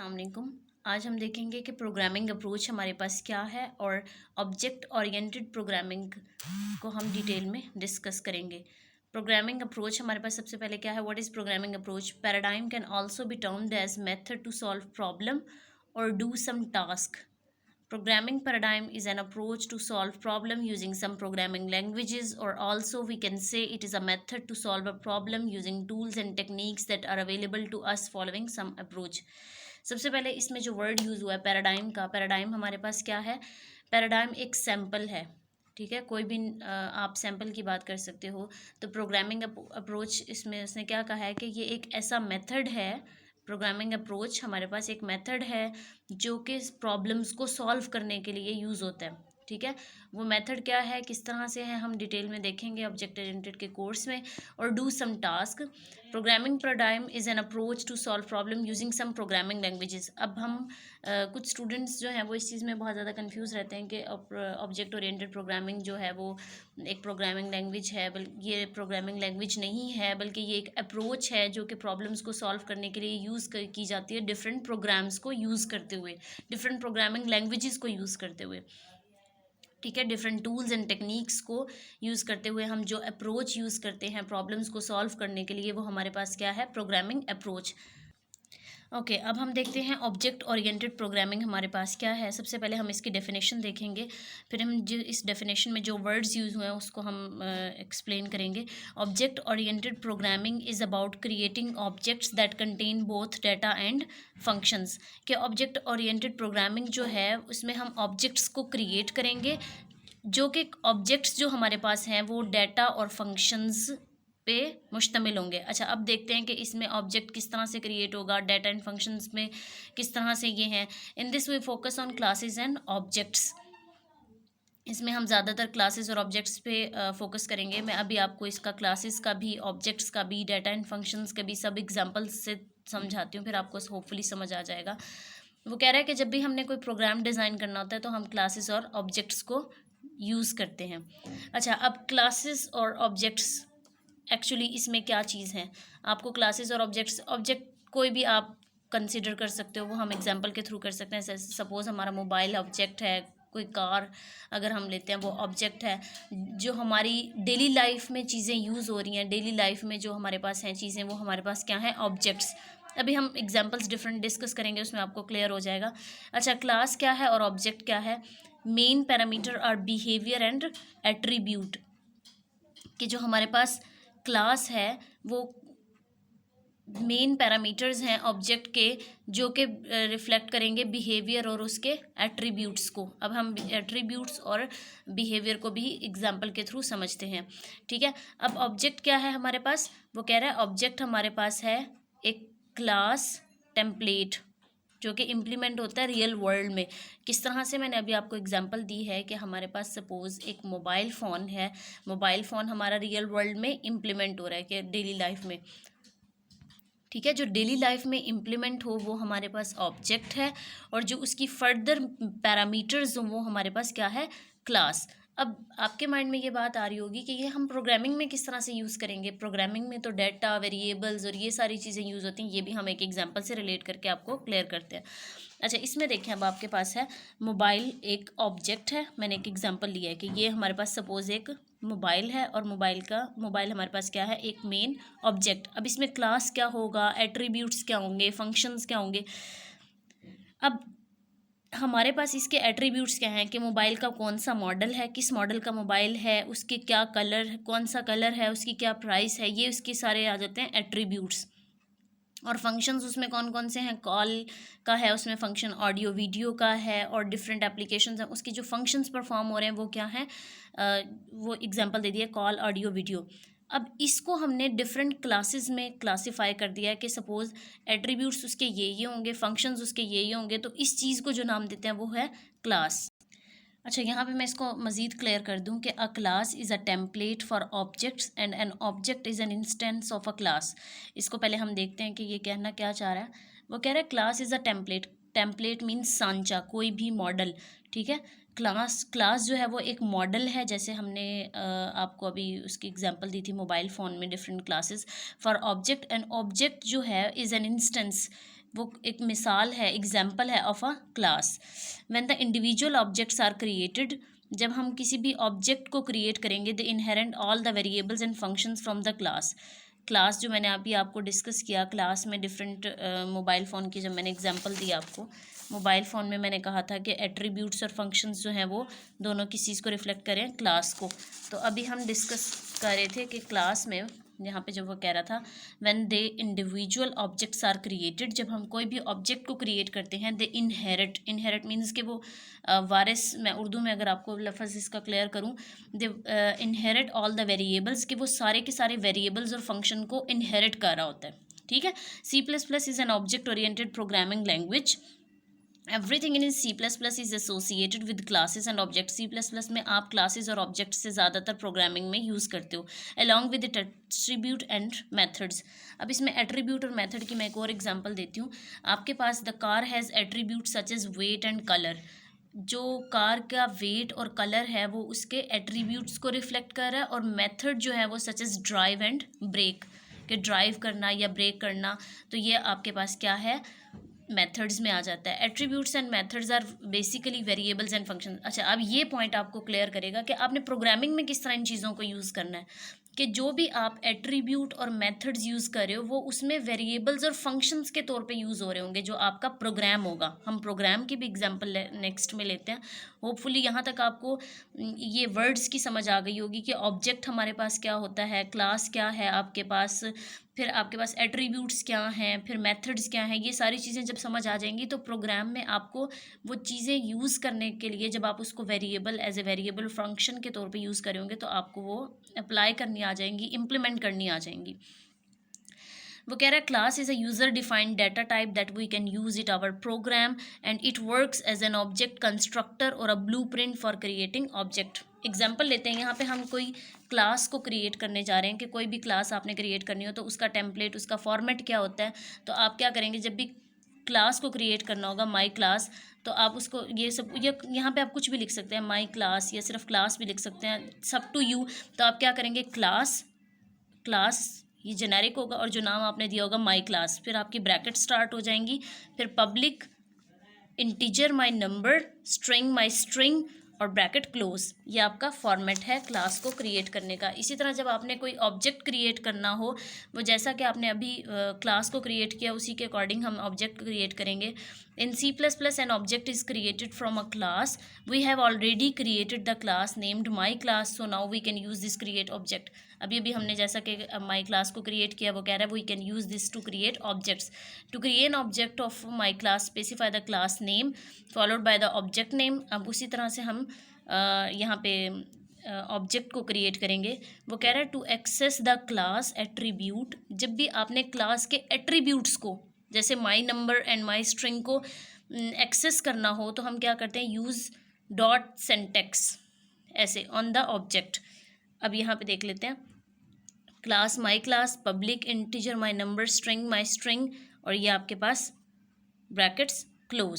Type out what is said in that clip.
अस्सलाम वालेकुम। आज हम देखेंगे कि प्रोग्रामिंग अप्रोच हमारे पास क्या है और ऑब्जेक्ट ओरिएंटेड प्रोग्रामिंग को हम डिटेल में डिस्कस करेंगे। प्रोग्रामिंग अप्रोच हमारे पास सबसे पहले क्या है, what is programming approach? Paradigm can also be termed as method to solve problem और do some task. Programming paradigm is an approach to solve problem using some programming languages, or also we can say it is a method to solve a problem using tools and techniques that are available to us following some approach. सबसे पहले इसमें जो word use हुआ है paradigm का, paradigm हमारे पास क्या है? पैराडाइम एक सैम्पल है, ठीक है। कोई भी आप सैम्पल की बात कर सकते हो। तो प्रोग्रामिंग अप्रोच इसमें उसने क्या कहा है कि ये एक ऐसा मेथड है, प्रोग्रामिंग अप्रोच हमारे पास एक मेथड है जो कि प्रॉब्लम्स को सॉल्व करने के लिए यूज़ होता है, ठीक है। वो मेथड क्या है, किस तरह से है, हम डिटेल में देखेंगे ऑब्जेक्ट ओरिएंटेड के कोर्स में। और do some task, programming paradigm is an approach to solve problem using some programming languages. अब हम कुछ स्टूडेंट्स जो हैं वो इस चीज़ में बहुत ज़्यादा कंफ्यूज रहते हैं कि ऑब्जेक्ट ओरिएंटेड प्रोग्रामिंग जो है वो एक प्रोग्रामिंग लैंग्वेज है, बल्कि ये प्रोग्रामिंग लैंग्वेज नहीं है, बल्कि ये एक अप्रोच है जो कि प्रॉब्लम्स को सॉल्व करने के लिए यूज़ की जाती है डिफरेंट प्रोग्राम्स को यूज़ करते हुए, डिफरेंट प्रोग्रामिंग लैंग्वेजेस को यूज़ करते हुए, ठीक है। डिफरेंट टूल्स एंड टेक्निक्स को यूज़ करते हुए हम जो अप्रोच यूज़ करते हैं प्रॉब्लम्स को सॉल्व करने के लिए, वो हमारे पास क्या है? Programming approach. ओके, अब हम देखते हैं ऑब्जेक्ट ओरिएंटेड प्रोग्रामिंग हमारे पास क्या है। सबसे पहले हम इसकी डेफिनेशन देखेंगे, फिर हम जो इस डेफिनेशन में जो वर्ड्स यूज़ हुए हैं उसको हम एक्सप्लेन करेंगे। Object oriented programming is about creating objects that contain both data and functions. कि ऑब्जेक्ट ओरिएंटेड प्रोग्रामिंग जो है उसमें हम ऑब्जेक्ट्स को क्रिएट करेंगे, जो कि ऑब्जेक्ट्स जो हमारे पास हैं वो डाटा और फंक्शंस पे मुश्तमिल होंगे। अच्छा, अब देखते हैं कि इसमें ऑब्जेक्ट किस तरह से क्रिएट होगा, डाटा एंड फंक्शंस में किस तरह से ये हैं। In this we focus on classes and objects. इसमें हम ज़्यादातर क्लासेस और ऑब्जेक्ट्स पे फोकस करेंगे। मैं अभी आपको इसका क्लासेस का भी, ऑब्जेक्ट्स का भी, डाटा एंड फंक्शंस का भी सब एग्जांपल्स से समझाती हूँ, फिर आपको होपफुली समझ आ जाएगा। वो कह रहा है कि जब भी हमने कोई प्रोग्राम डिज़ाइन करना होता है तो हम क्लासेस और ऑब्जेक्ट्स को यूज़ करते हैं। अच्छा, अब क्लासेस और ऑब्जेक्ट्स एक्चुअली इसमें क्या चीज़ है? आपको क्लासेस और ऑब्जेक्ट कोई भी आप कंसिडर कर सकते हो, वो हम एग्जांपल के थ्रू कर सकते हैं। सपोज़ हमारा मोबाइल ऑब्जेक्ट है, कोई कार अगर हम लेते हैं वो ऑब्जेक्ट है। जो हमारी डेली लाइफ में चीज़ें यूज़ हो रही हैं, डेली लाइफ में जो हमारे पास हैं चीज़ें, वो हमारे पास क्या हैं? ऑब्जेक्ट्स। अभी हम एग्जांपल्स डिफरेंट डिस्कस करेंगे, उसमें आपको क्लियर हो जाएगा। अच्छा, क्लास क्या है और ऑब्जेक्ट क्या है? Main parameter are behaviour and attribute. कि जो हमारे पास क्लास है वो मेन पैरामीटर्स हैं ऑब्जेक्ट के, जो कि रिफ्लेक्ट करेंगे बिहेवियर और उसके एट्रीब्यूट्स को। अब हम एट्रीब्यूट्स और बिहेवियर को भी एग्जांपल के थ्रू समझते हैं, ठीक है। अब ऑब्जेक्ट क्या है हमारे पास? वो कह रहा है ऑब्जेक्ट हमारे पास है एक क्लास टेम्पलेट जो कि इम्प्लीमेंट होता है रियल वर्ल्ड में। किस तरह से? मैंने अभी आपको एग्जांपल दी है कि हमारे पास सपोज़ एक मोबाइल फ़ोन है, मोबाइल फ़ोन हमारा रियल वर्ल्ड में इम्प्लीमेंट हो रहा है कि डेली लाइफ में, ठीक है। जो डेली लाइफ में इम्प्लीमेंट हो वो हमारे पास ऑब्जेक्ट है, और जो उसकी फर्दर पैरामीटर्स हो वो हमारे पास क्या है? क्लास। अब आपके माइंड में ये बात आ रही होगी कि ये हम प्रोग्रामिंग में किस तरह से यूज़ करेंगे? प्रोग्रामिंग में तो डाटा, वेरिएबल्स और ये सारी चीज़ें यूज़ होती हैं, ये भी हम एक एग्जांपल से रिलेट करके आपको क्लियर करते हैं। अच्छा, इसमें देखें, अब आपके पास है मोबाइल एक ऑब्जेक्ट है। मैंने एक एग्जांपल लिया है कि ये हमारे पास सपोज़ एक मोबाइल है, और मोबाइल हमारे पास क्या है? एक मेन ऑब्जेक्ट। अब इसमें क्लास क्या होगा, एट्रीब्यूट्स क्या होंगे, फंक्शंस क्या होंगे? अब हमारे पास इसके एट्रीब्यूट्स क्या हैं कि मोबाइल का कौन सा मॉडल है, किस मॉडल का मोबाइल है, उसके क्या कलर, कौन सा कलर है, उसकी क्या प्राइस है, ये उसके सारे आ जाते हैं एट्रीब्यूट्स। और फंक्शंस उसमें कौन कौन से हैं? कॉल का है उसमें फंक्शन, ऑडियो वीडियो का है, और डिफरेंट एप्लीकेशंस हैं उसकी जो फंक्शंस परफॉर्म हो रहे हैं वो क्या हैं? वो एग्जांपल दे दिया, कॉल, ऑडियो, वीडियो। अब इसको हमने डिफरेंट क्लासेस में क्लासीफाई कर दिया है कि सपोज़ एट्रीब्यूट्स उसके ये होंगे, फंक्शंस उसके ये होंगे, तो इस चीज़ को जो नाम देते हैं वो है क्लास। अच्छा, यहाँ पे मैं इसको मज़ीद क्लियर कर दूँ कि अ class is a template for objects and an object is an instance of a class. इसको पहले हम देखते हैं कि ये कहना क्या चाह रहा है। वो कह रहा है class is a template. Template means सांचा, कोई भी मॉडल, ठीक है। क्लास जो है वो एक मॉडल है, जैसे हमने आपको अभी उसकी एग्जांपल दी थी मोबाइल फ़ोन में different classes for object. And object जो है इज़ एन इंस्टेंस, वो एक मिसाल है, एग्जाम्पल है of a class. When the individual objects are created, जब हम किसी भी ऑब्जेक्ट को क्रिएट करेंगे, the inherent all the variables and functions from the class. Class जो मैंने अभी आपको डिस्कस किया, क्लास में डिफरेंट मोबाइल फ़ोन की जब मैंने एग्जांपल दी आपको, मोबाइल फ़ोन में मैंने कहा था कि एट्रीब्यूट्स और फंक्शंस जो हैं वो दोनों किस चीज़ को रिफ्लेक्ट करें, क्लास को। तो अभी हम डिस्कस कर रहे थे कि क्लास में यहाँ पे जब वो कह रहा था when they individual objects are created, जब हम कोई भी ऑब्जेक्ट को क्रिएट करते हैं, दे इनहेरिट मीन्स कि वो वारिस, मैं उर्दू में अगर आपको लफ्ज़ इसका क्लियर करूँ, दे इनहेरिट ऑल द वेरिएबल्स, कि वो सारे के सारे वेरिएबल्स और फंक्शन को इनहेरिट कर रहा होता है। ठीक है। C++ is an object oriented programming language. Everything in C++ is associated with classes and object. C++ में आप क्लासेस और ऑब्जेक्ट से ज़्यादातर प्रोग्रामिंग में यूज़ करते हो, along with attribute and methods. अब इसमें एट्रीब्यूट और मेथड की मैं एक और एग्जांपल देती हूँ। आपके पास the car has attribute such as weight and colour. जो कार का वेट और कलर है वो उसके एट्रीब्यूट्स को रिफ्लेक्ट कर रहा है, और मेथड जो है वो such as drive and brake, कि ड्राइव करना या ब्रेक करना, तो ये आपके पास क्या है, मेथड्स में आ जाता है। Attributes and methods are basically variables and function. अच्छा, अब ये पॉइंट आपको क्लियर करेगा कि आपने प्रोग्रामिंग में किस तरह इन चीज़ों को यूज़ करना है, कि जो भी आप एट्रीब्यूट और मेथड्स यूज़ कर रहे हो वो उसमें वेरिएबल्स और फंक्शंस के तौर पे यूज़ हो रहे होंगे, जो आपका प्रोग्राम होगा। हम प्रोग्राम की भी एग्जांपल नेक्स्ट में लेते हैं। होपफुली यहाँ तक आपको ये वर्ड्स की समझ आ गई होगी कि ऑब्जेक्ट हमारे पास क्या होता है, क्लास क्या है आपके पास, फिर आपके पास एट्रीब्यूट्स क्या हैं, फिर मेथड्स क्या हैं। ये सारी चीज़ें जब समझ आ जाएंगी तो प्रोग्राम में आपको वो चीज़ें यूज़ करने के लिए, जब आप उसको variable as a variable function के तौर पे यूज़ करेंगे तो आपको वो अप्लाई करनी आ जाएंगी, इम्प्लीमेंट करनी आ जाएंगी। वो कह रहा है class is a user defined data type that we can use it our program and it works as an object constructor और a blueprint for creating object. Example लेते हैं, यहाँ पे हम कोई क्लास को क्रिएट करने जा रहे हैं, कि कोई भी क्लास आपने क्रिएट करनी हो तो उसका टेम्पलेट, उसका फॉर्मेट क्या होता है। तो आप क्या करेंगे, जब भी क्लास को क्रिएट करना होगा, माई क्लास, तो आप उसको ये सब, ये यहाँ पे आप कुछ भी लिख सकते हैं, माई क्लास, या सिर्फ क्लास भी लिख सकते हैं, सब टू यू। तो आप क्या करेंगे, क्लास ये जेनेरिक होगा, और जो नाम आपने दिया होगा माई क्लास, फिर आपकी ब्रैकेट स्टार्ट हो जाएंगी, फिर public integer my number, string my string, और ब्रैकेट क्लोज। ये आपका फॉर्मेट है क्लास को क्रिएट करने का। इसी तरह जब आपने कोई ऑब्जेक्ट क्रिएट करना हो, वो जैसा कि आपने अभी क्लास को क्रिएट किया उसी के अकॉर्डिंग हम ऑब्जेक्ट क्रिएट करेंगे। In C++ an object is created from a class, we have already created the class named my class, so now we can use this create object. अभी अभी हमने जैसा कि माई क्लास को create किया, वो कह रहा है we can use this to create objects. To create an object of my class, specify the class name followed by the object name. अब उसी तरह से हम यहाँ पे ऑब्जेक्ट को क्रिएट करेंगे। वो कह रहा है to access the class attribute, जब भी आपने क्लास के एट्रीब्यूट्स को, जैसे my number and my string को एक्सेस करना हो, तो हम क्या करते हैं, यूज़ डॉट सिंटैक्स ऐसे ऑन द ऑब्जेक्ट। अब यहाँ पे देख लेते हैं, class my class, public integer my number, string my string, और ये आपके पास ब्रैकेट्स क्लोज।